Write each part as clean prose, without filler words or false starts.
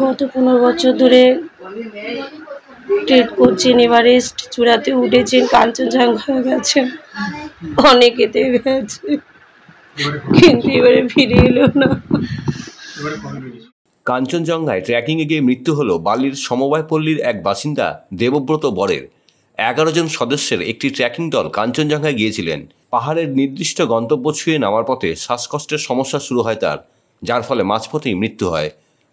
গত 15 বছর ধরে ট্রেড করছেন, এভারেস্ট চূড়াতে উঠেছেন, কাঞ্চনজঙ্ঘা হয়ে গেছেন, অনেকেতে গেছে, কিন্তু এবারে ফিরে এলো না। কাঞ্চনজঙ্ঘায় ট্রেকিংয়ে গিয়ে মৃত্যু হল বালির সমবায় পল্লীর এক বাসিন্দা দেবব্রত বরের। 11 জন সদস্যের একটি ট্রেকিং দল কাঞ্চনজঙ্ঘায় গিয়েছিলেন। পাহাড়ের নির্দিষ্ট গন্তব্য ছুঁয়ে নামার পথে শ্বাসকষ্টের সমস্যা শুরু হয় তার, যার ফলে মাঝপথেই মৃত্যু হয়।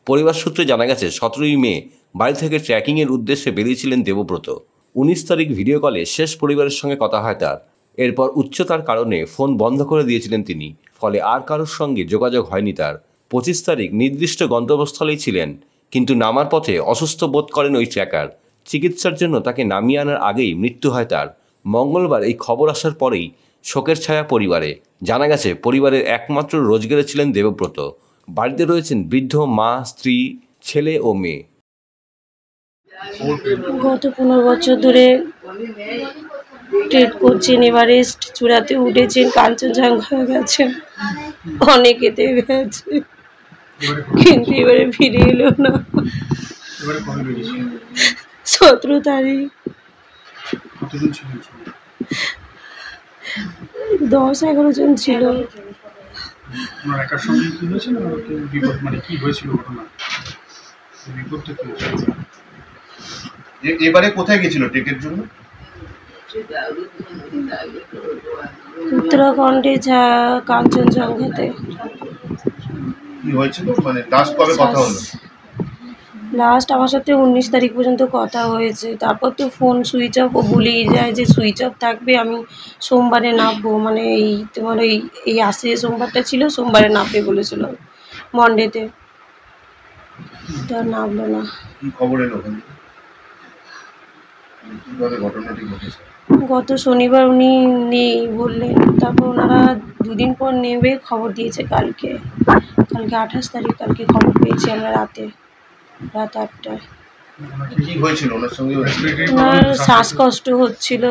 পরিবার সূত্রে জানা গেছে 17ই মে বাড়ি থেকে ট্রেকিংয়ের উদ্দেশ্যে বেরিয়েছিলেন দেবব্রত। 19 তারিখ ভিডিও কলে শেষ পরিবারের সঙ্গে কথা হয় তার। এরপর উচ্চতার কারণে ফোন বন্ধ করে দিয়েছিলেন তিনি, ফলে আর কারোর সঙ্গে যোগাযোগ হয়নি তার। 25 তারিখ নির্দিষ্ট গন্তব্যস্থলেই ছিলেন, কিন্তু নামার পথে অসুস্থ বোধ করেন ওই ট্রেকার। চিকিৎসার জন্য তাকে নামিয়ে আনার আগেই মৃত্যু হয় তার। মঙ্গলবার এই খবর আসার পরেই শোকের ছায়া পরিবারে। জানা গেছে পরিবারের একমাত্র রোজগারে ছিলেন দেবব্রত। বাড়িতে রয়েছেন বৃদ্ধ মা, স্ত্রী, ছেলে ও মেয়ে। গত 15 বছর ধরে ট্রেড করছেন, এভারেস্ট চূড়াতে উঠেছেন, কাঞ্চনজঙ্ঘা হয়ে গেছেন, অনেকেতে গেছে, কিন্তু এবারে ফিরে এলো না। 17 তারিখ। 10-11 জন ছিল। এবারে কোথায় গেছিল ট্রেকের জন্য? উত্তরাখণ্ডে কাঞ্চনজঙ্ঘাতে। কি হয়েছিল, মানে লাস্ট কবে কথা হলো? লাস্ট আমার সাথে 19 তারিখ পর্যন্ত কথা হয়েছে। তারপর তো ফোন সুইচ অফ, ও বলেই যায় যে সুইচ অফ থাকবে, আমি সোমবারে নামবো, মানে এই তোমার এই আসে সোমবারটা ছিল, সোমবারে নামবে বলেছিল মন্ডেতে, তো আর নামলো না। কি খবর এলো ওখানে? কিভাবে ঘটনাটি ঘটেছে? গত শনিবার উনি নেই বললেন, তারপর ওনারা 2 দিন পর নেবে খবর দিয়েছে। কালকে 28 তারিখ, কালকে খবর পেয়েছি আমরা রাত 8টায়। কি হয়েছিল ওনার সঙ্গে? ওনার শ্বাসকষ্ট হচ্ছিল।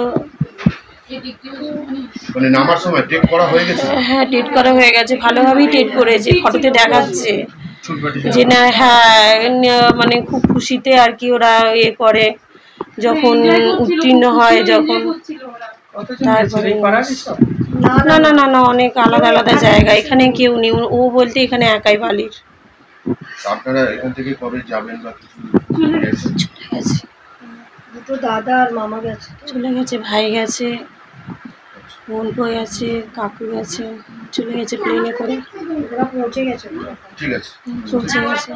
মানে নামার সময় টেক করা হয়ে গেছে? হ্যাঁ, টেট করা হয়ে গেছে, ভালোভাবেই টেট করেছে, ফটোতে দেখাচ্ছে যে না। হ্যাঁ, মানে খুব খুশিতে আর কি ওরা করে, যখন উত্তীর্ণ হয়, যখন তারপরে না না না না অনেক আলাদা আলাদা জায়গা, এখানে কেউ নেই। ও বলতে এখানে একাই বালির। আপনারা এখান থেকে কবে যাবেন বা কিছু? দুটো দাদা আর মামা গেছে, চলে গেছে, ভাই গেছে, বোন গেছে, কাকু গেছে, চলে গেছে প্লেনে করে। ওরা পৌঁছে গেছে। ঠিক আছে, পৌঁছে গেছে।